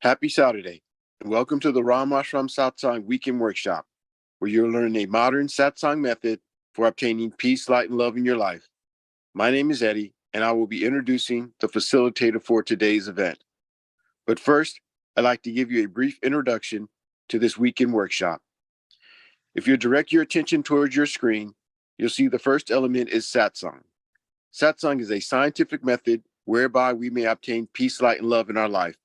Happy Saturday, and welcome to the Ramashram Satsang Weekend Workshop, where you'll learn a modern Satsang method for obtaining peace, light, and love in your life. My name is Eddie, and I will be introducing the facilitator for today's event. But first, I'd like to give you a brief introduction to this weekend workshop. If you direct your attention towards your screen, you'll see the first element is Satsang. Satsang is a scientific method whereby we may obtain peace, light, and love in our life.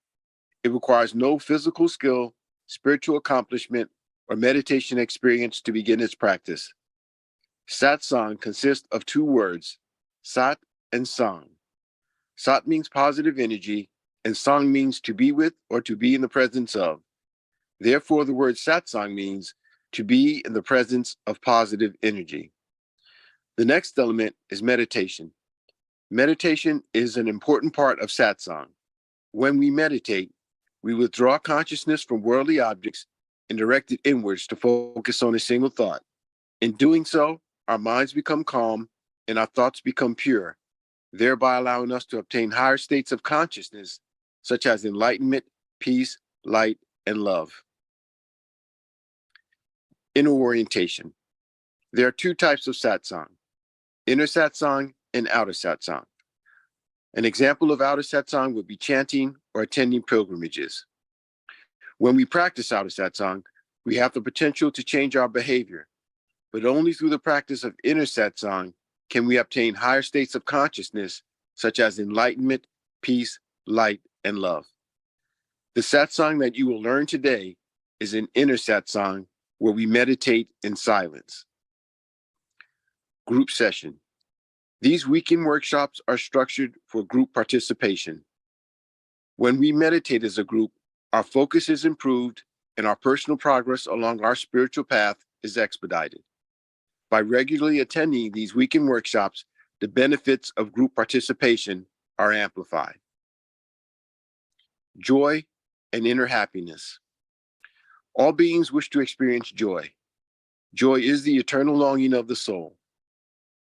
It requires no physical skill, spiritual accomplishment, or meditation experience to begin its practice. Satsang consists of two words, Sat and Sang. Sat means positive energy, and Sang means to be with or to be in the presence of. Therefore, the word Satsang means to be in the presence of positive energy. The next element is meditation. Meditation is an important part of Satsang. When we meditate, we withdraw consciousness from worldly objects and direct it inwards to focus on a single thought. In doing so, our minds become calm and our thoughts become pure, thereby allowing us to obtain higher states of consciousness, such as enlightenment, peace, light, and love. Inner orientation. There are two types of Satsang, inner Satsang and outer Satsang. An example of outer Satsang would be chanting or attending pilgrimages. When we practice outer Satsang, we have the potential to change our behavior, but only through the practice of inner Satsang can we obtain higher states of consciousness, such as enlightenment, peace, light, and love. The Satsang that you will learn today is an inner Satsang where we meditate in silence. Group session. These weekend workshops are structured for group participation. When we meditate as a group, our focus is improved and our personal progress along our spiritual path is expedited. By regularly attending these weekend workshops, the benefits of group participation are amplified. Joy and inner happiness. All beings wish to experience joy. Joy is the eternal longing of the soul.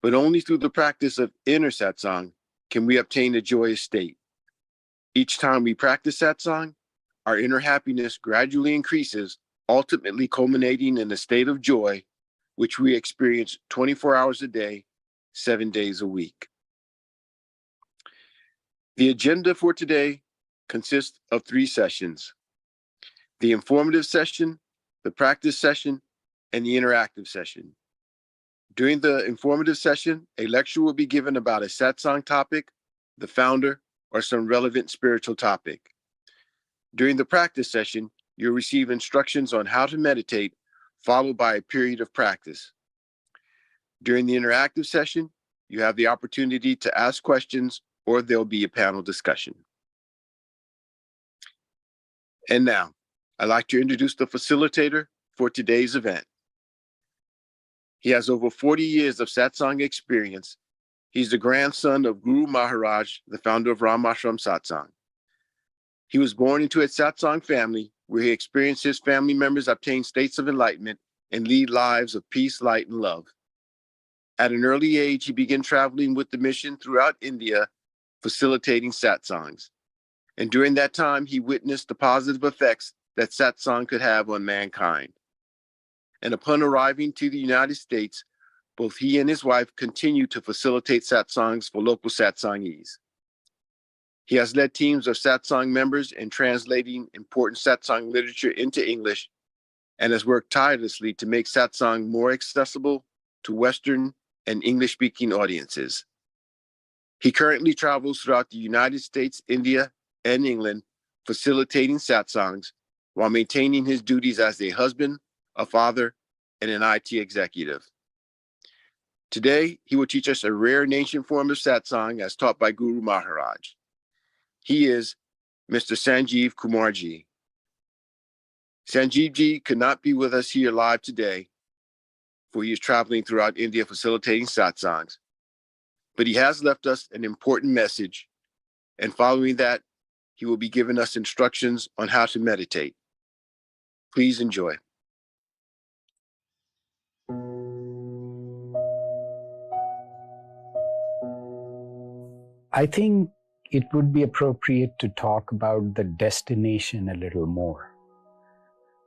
But only through the practice of inner Satsang can we obtain a joyous state. Each time we practice Satsang, our inner happiness gradually increases, ultimately culminating in a state of joy, which we experience 24 hours a day, 7 days a week. The agenda for today consists of 3 sessions: the informative session, the practice session, and the interactive session. During the informative session, a lecture will be given about a Satsang topic, the founder, or some relevant spiritual topic. During the practice session, you'll receive instructions on how to meditate, followed by a period of practice. During the interactive session, you have the opportunity to ask questions, or there'll be a panel discussion. And now, I'd like to introduce the facilitator for today's event. He has over 40 years of Satsang experience. He's the grandson of Guru Maharaj, the founder of Ramashram Satsang. He was born into a Satsang family where he experienced his family members obtain states of enlightenment and lead lives of peace, light, and love. At an early age, he began traveling with the mission throughout India, facilitating Satsangs. And during that time, he witnessed the positive effects that Satsang could have on mankind. And upon arriving to the United States, both he and his wife continued to facilitate Satsangs for local Satsangis. He has led teams of Satsang members in translating important Satsang literature into English and has worked tirelessly to make Satsang more accessible to Western and English-speaking audiences. He currently travels throughout the United States, India, and England, facilitating Satsangs while maintaining his duties as a husband, a father, and an IT executive. Today, he will teach us a rare and ancient form of Satsang as taught by Guru Maharaj. He is Mr. Sanjeev Kumarji. Sanjeevji could not be with us here live today, for he is traveling throughout India facilitating Satsangs. But he has left us an important message, and following that, he will be giving us instructions on how to meditate. Please enjoy. I think it would be appropriate to talk about the destination a little more.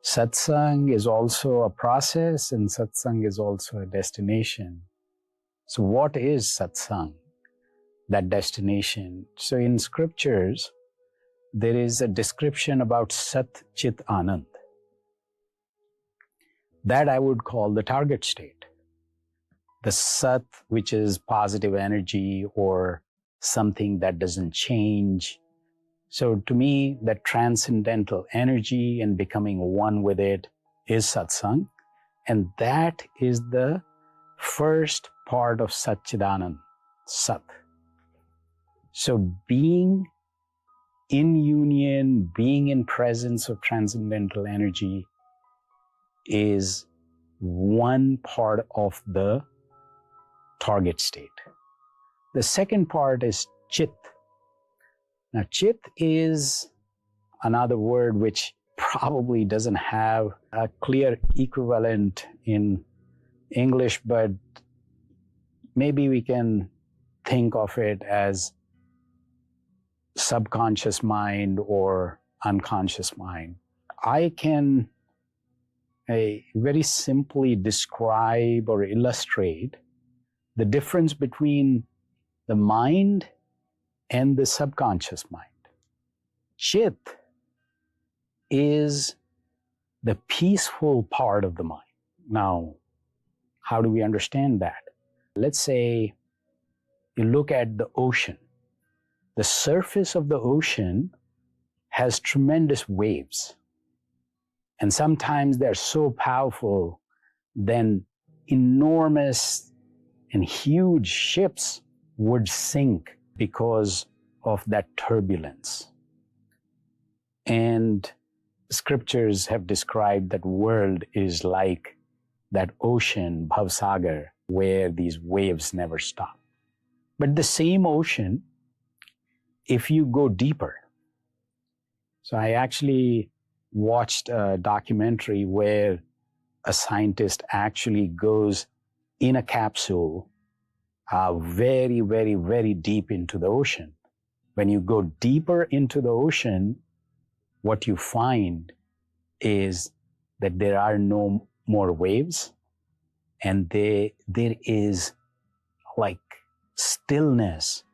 Satsang is also a process, and satsang is also a destination. So what is satsang, that destination? So in scriptures, there is a description about Sat Chit Anand. That I would call the target state. The Sat, which is positive energy or something that doesn't change. So to me, that transcendental energy and becoming one with it is satsang. And that is the first part of Satchidanand, Sat. So being in union, being in presence of transcendental energy is one part of the target state. The second part is Chit. Now, Chit is another word which probably doesn't have a clear equivalent in English, but maybe we can think of it as subconscious mind or unconscious mind. I can very simply describe or illustrate the difference between the mind and the subconscious mind. Chit is the peaceful part of the mind. Now, how do we understand that? Let's say you look at the ocean. The surface of the ocean has tremendous waves. And sometimes they're so powerful, then enormous and huge ships would sink because of that turbulence. And scriptures have described that world is like that ocean, Bhavsagar, where these waves never stop. But the same ocean, if you go deeper. So I actually watched a documentary where a scientist actually goes in a capsule very, very, very deep into the ocean. When you go deeper into the ocean, what you find is that there are no more waves, and there is like stillness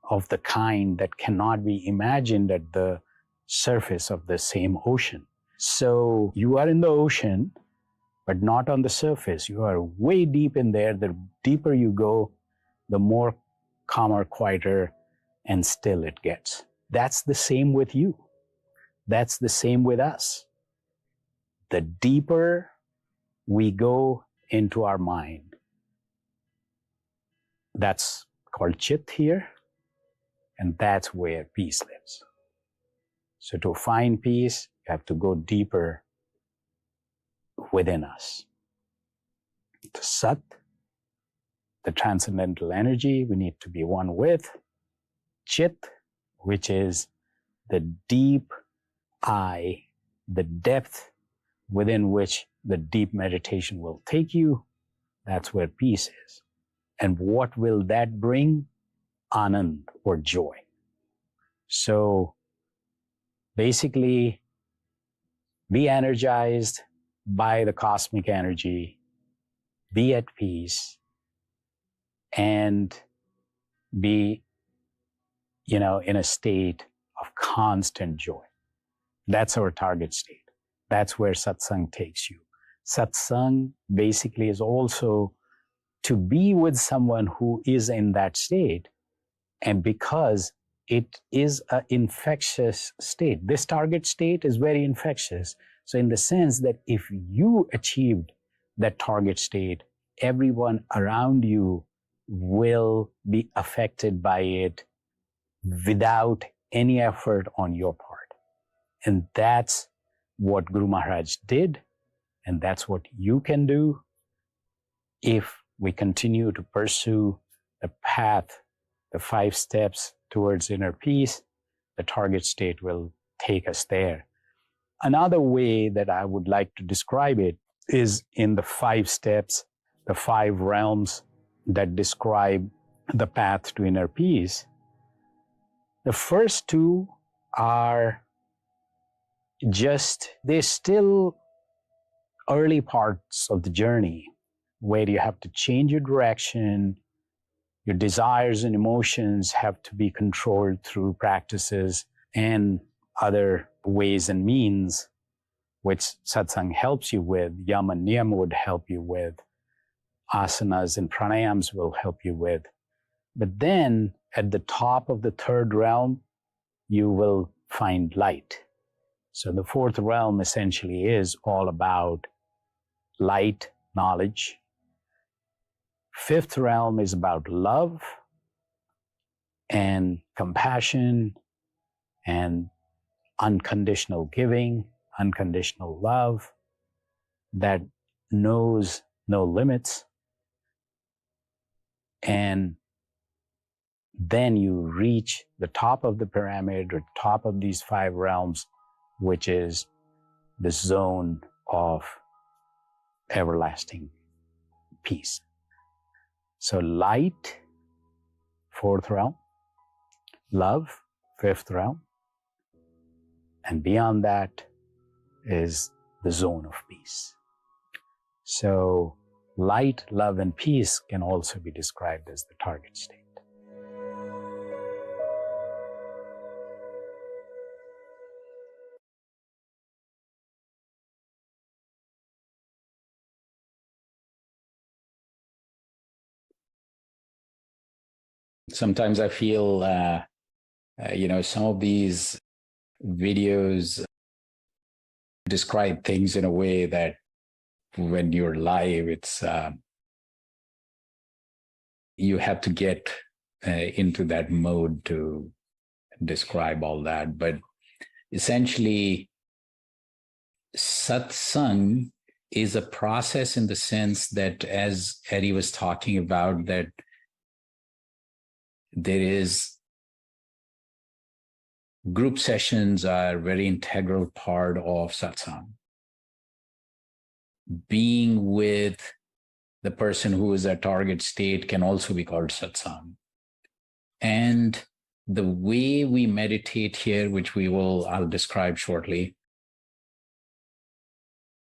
of the kind that cannot be imagined at the surface of the same ocean. So you are in the ocean, but not on the surface. You are way deep in there. The deeper you go, the more calmer, quieter, and still it gets. That's the same with you. That's the same with us. The deeper we go into our mind, that's called Chit here, and that's where peace lives. So to find peace, you have to go deeper within us. The Sat, the transcendental energy we need to be one with. Chit, which is the deep I, the depth within which the deep meditation will take you. That's where peace is. And what will that bring? Anand, or joy. So basically, be energized by the cosmic energy, be at peace, and be, in a state of constant joy. That's our target state. That's where satsang takes you. Satsang basically is also to be with someone who is in that state, and because it is an infectious state. This target state is very infectious. So in the sense that if you achieved that target state, everyone around you will be affected by it without any effort on your part. And that's what Guru Maharaj did, and that's what you can do if we continue to pursue the path, the 5 steps towards inner peace. The target state will take us there. Another way that I would like to describe it is in the 5 steps, the 5 realms that describe the path to inner peace. The first two are they're still early parts of the journey where you have to change your direction. Your desires and emotions have to be controlled through practices and other ways and means, which satsang helps you with. Yama and niyama would help you with. Asanas and pranayams will help you with. But then at the top of the third realm, you will find light. So the fourth realm essentially is all about light, knowledge. Fifth realm is about love and compassion and unconditional giving, unconditional love that knows no limits. And then you reach the top of the pyramid or top of these five realms, which is the zone of everlasting peace. So light, fourth realm, love, fifth realm, and beyond that is the zone of peace. So light, love, and peace can also be described as the target state. Sometimes I feel, some of these videos describe things in a way that when you're live, it's you have to get into that mode to describe all that. But essentially, satsang is a process in the sense that, as Eddie was talking about, that there is group sessions are a very integral part of satsang. Being with the person who is at target state can also be called satsang. And the way we meditate here, which I'll describe shortly,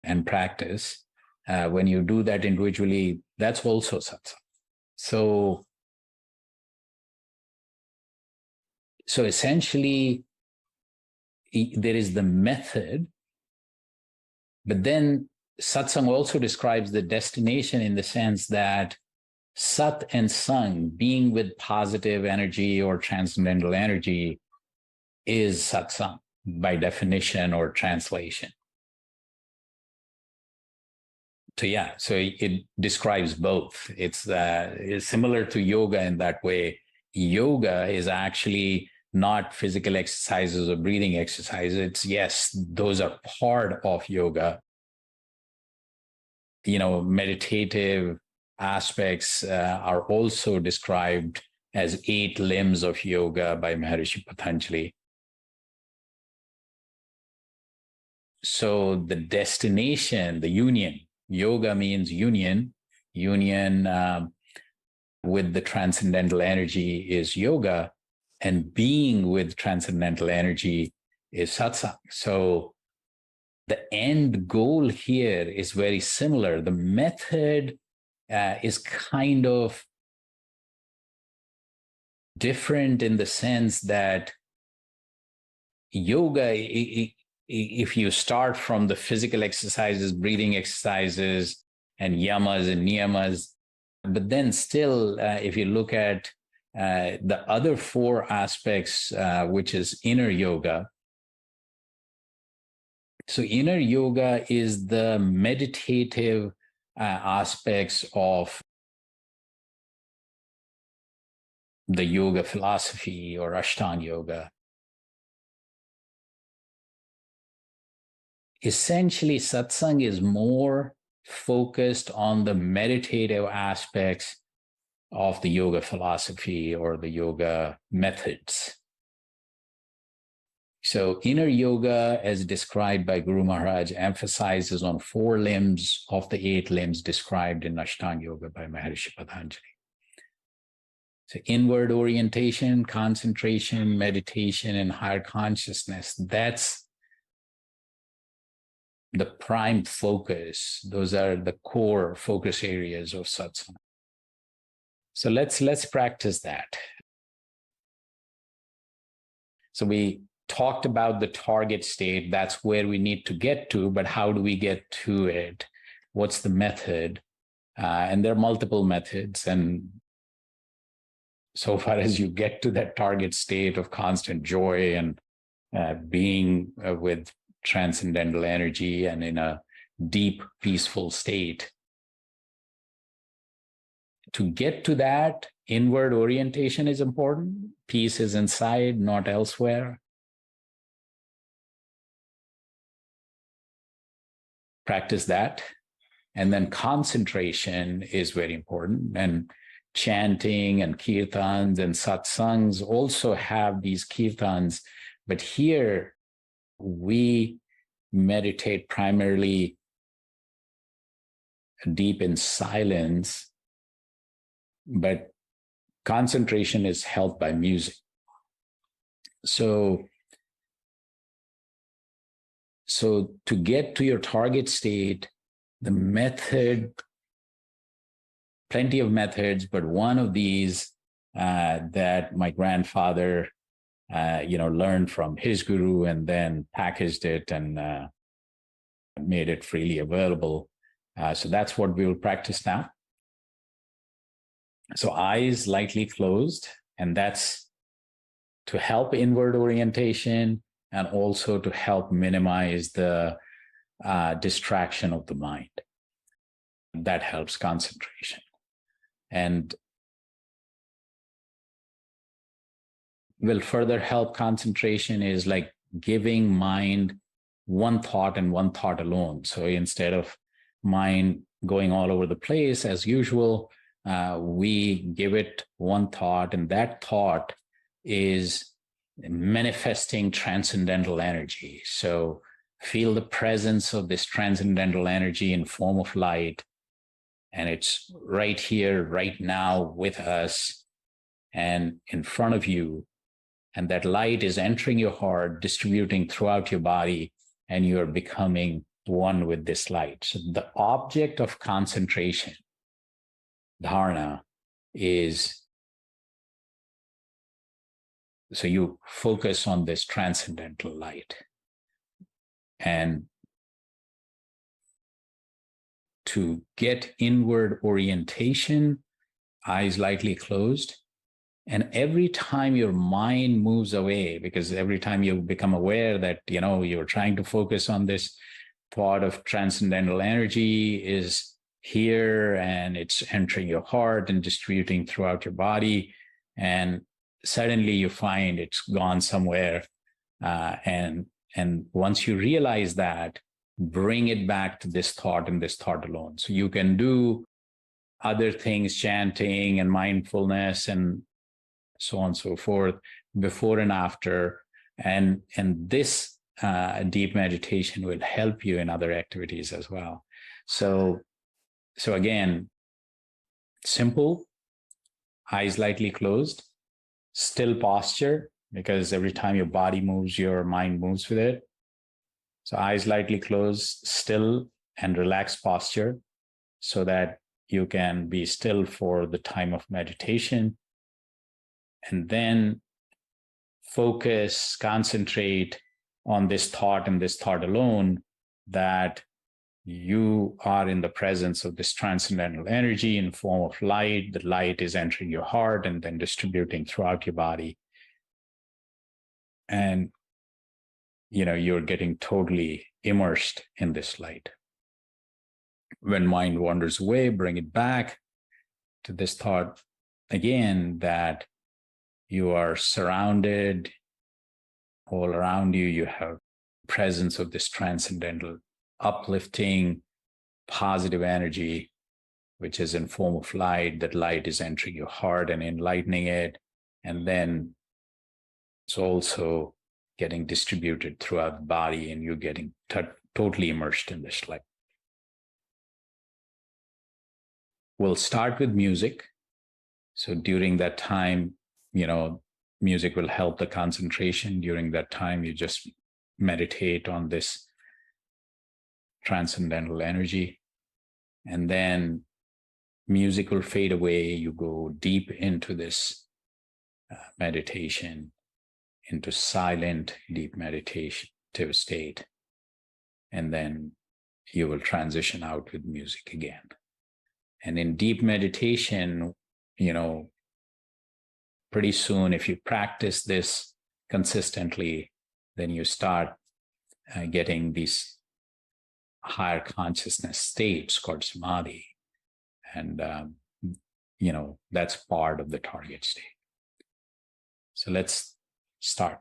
and practice, when you do that individually, that's also satsang. So essentially, there is the method, but then satsang also describes the destination in the sense that sat and sang, being with positive energy or transcendental energy, is satsang by definition or translation. So it describes both. It's similar to yoga in that way. Yoga is actually not physical exercises or breathing exercises. Yes, those are part of yoga. Meditative aspects are also described as 8 limbs of yoga by Maharishi Patanjali. So the destination, the union, yoga means union with the transcendental energy is yoga, and being with transcendental energy is satsang. So the end goal here is very similar. The method is kind of different in the sense that yoga, if you start from the physical exercises, breathing exercises, and yamas and niyamas, but then still, if you look at the other 4 aspects, which is inner yoga. So inner yoga is the meditative aspects of the yoga philosophy or Ashtanga yoga. Essentially, satsang is more focused on the meditative aspects of the yoga philosophy or the yoga methods. So inner yoga, as described by Guru Maharaj, emphasizes on 4 limbs of the 8 limbs described in Ashtanga Yoga by Maharishi Patanjali. So inward orientation, concentration, meditation, and higher consciousness, that's the prime focus. Those are the core focus areas of satsang. So let's practice that. So we talked about the target state. That's where we need to get to, but how do we get to it? What's the method? And there are multiple methods. And so far as you get to that target state of constant joy and being with transcendental energy and in a deep, peaceful state, to get to that, inward orientation is important. Peace is inside, not elsewhere. Practice that. And then concentration is very important. And chanting and kirtans and satsangs also have these kirtans. But here we meditate primarily deep in silence, but concentration is helped by music. So to get to your target state, the method, plenty of methods, but one of these that my grandfather, learned from his guru and then packaged it and made it freely available. So that's what we will practice now. So eyes lightly closed, and that's to help inward orientation and also to help minimize the distraction of the mind. That helps concentration. And will further help concentration is like giving mind one thought and one thought alone. So instead of mind going all over the place as usual, we give it one thought, and that thought is manifesting transcendental energy. So feel the presence of this transcendental energy in form of light, and it's right here, right now with us and in front of you. And that light is entering your heart, distributing throughout your body, and you are becoming one with this light. So the object of concentration, dharana, is, so you focus on this transcendental light. And to get inward orientation, eyes lightly closed. And every time your mind moves away, because every time you become aware that, you're trying to focus on this thought of transcendental energy is here and it's entering your heart and distributing throughout your body. And suddenly you find it's gone somewhere. And once you realize that, bring it back to this thought and this thought alone. So you can do other things, chanting and mindfulness and so on and so forth, before and after. And this deep meditation will help you in other activities as well. So again, simple, eyes lightly closed, still posture, because every time your body moves, your mind moves with it. So eyes lightly closed, still and relaxed posture, so that you can be still for the time of meditation. And then focus, concentrate on this thought and this thought alone, that you are in the presence of this transcendental energy in form of light. The light is entering your heart and then distributing throughout your body. And, you're getting totally immersed in this light. When mind wanders away, bring it back to this thought again, that you are surrounded. All around you, you have presence of this transcendental, uplifting, positive energy, which is in form of light. That light is entering your heart and enlightening it. And then it's also getting distributed throughout the body, and you're getting totally immersed in this light. We'll start with music. So during that time, music will help the concentration. During that time, you just meditate on this transcendental energy. And then music will fade away. You go deep into this meditation, into silent, deep meditative state. And then you will transition out with music again. And in deep meditation, pretty soon, if you practice this consistently, then you start getting these higher consciousness states called samadhi. And, that's part of the target state. So let's start.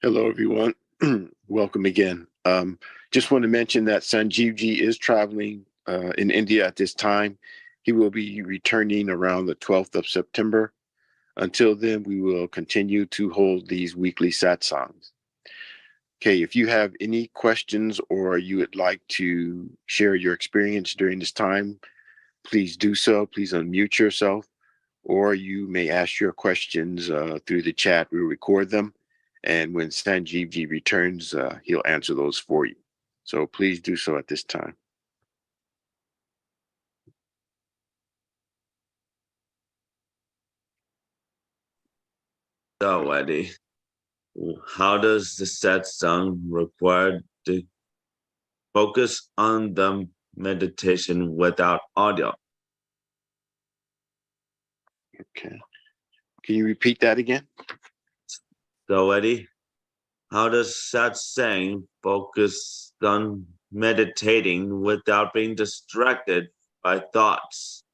Hello, everyone. Welcome again. Just want to mention that Sanjeevji is traveling in India at this time. He will be returning around the 12th of September. Until then, we will continue to hold these weekly satsangs. Okay, if you have any questions or you would like to share your experience during this time, please do so. Please unmute yourself, or you may ask your questions through the chat. We'll record them, and when Sanjeevji returns, he'll answer those for you. So please do so at this time. So, Eddie, how does the satsang require to focus on the meditation without audio? Okay. Can you repeat that again? So, Eddie, how does satsang focus on meditating without being distracted by thoughts?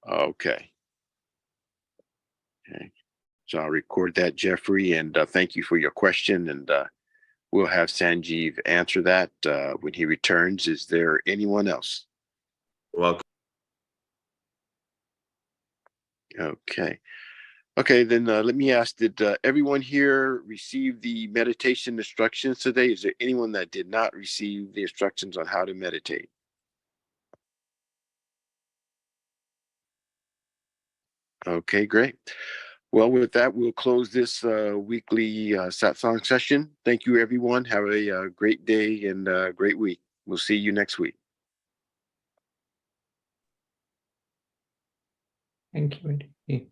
Okay. Okay. So I'll record that, Jeffrey, and thank you for your question. And we'll have Sanjeev answer that when he returns. Is there anyone else? Welcome. Okay. Okay, then let me ask, did everyone here receive the meditation instructions today? Is there anyone that did not receive the instructions on how to meditate? Okay, great. Well, with that, we'll close this weekly satsang session. Thank you, everyone. Have a great day and great week. We'll see you next week. Thank you, Eddie.